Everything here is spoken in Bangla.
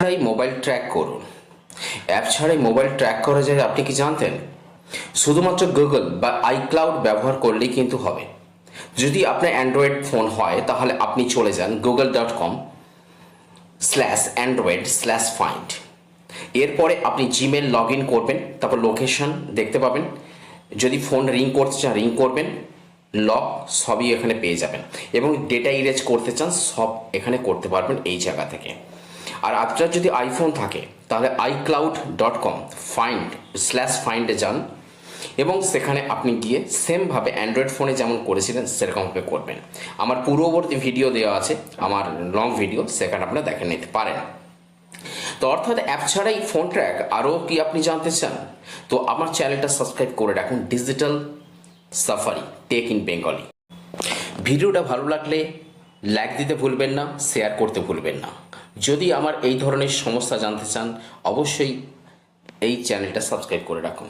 ছাড়াই মোবাইল ট্র্যাক করুন। অ্যাপ ছাড়াই মোবাইল ট্র্যাক করা যায়, আপনি কি জানতেন? শুধুমাত্র গুগল বা আইক্লাউড ব্যবহার করলেই কিন্তু হবে। যদি আপনার অ্যান্ড্রয়েড ফোন হয় তাহলে আপনি চলে যান google.com/android/find। এরপরে আপনি জিমেল লগ ইন করবেন, তারপর লোকেশন দেখতে পাবেন। যদি ফোন রিং করতে চান রিং করবেন, লক সবই এখানে পেয়ে যাবেন। এবং ডেটা ইরেজ করতে চান সব এখানে করতে পারবেন এই জায়গা থেকে। আর আপনার যদি আইফোন থাকে তাহলে iCloud.com/find-এ যান এবং সেখানে আপনি গিয়ে সেমভাবে অ্যান্ড্রয়েড ফোনে যেমন করেছিলেন সেরকমভাবে করবেন। আমার পূর্ববর্তী ভিডিও দেওয়া আছে, আমার লং ভিডিও, সেখানে আপনারা দেখে নিতে পারেন। তো অর্থাৎ অ্যাপ ছাড়াই ফোন ট্র্যাক আরও কি আপনি জানতে চান? তো আমার চ্যানেলটা সাবস্ক্রাইব করে রাখুন, Digital Safari Tech in Bengali. ভিডিওটা ভালো লাগলে লাইক দিতে ভুলবেন না, শেয়ার করতে ভুলবেন না। যদি আমার এই ধরনের সমস্যা জানতে চান অবশ্যই এই চ্যানেলটা সাবস্ক্রাইব করে রাখুন।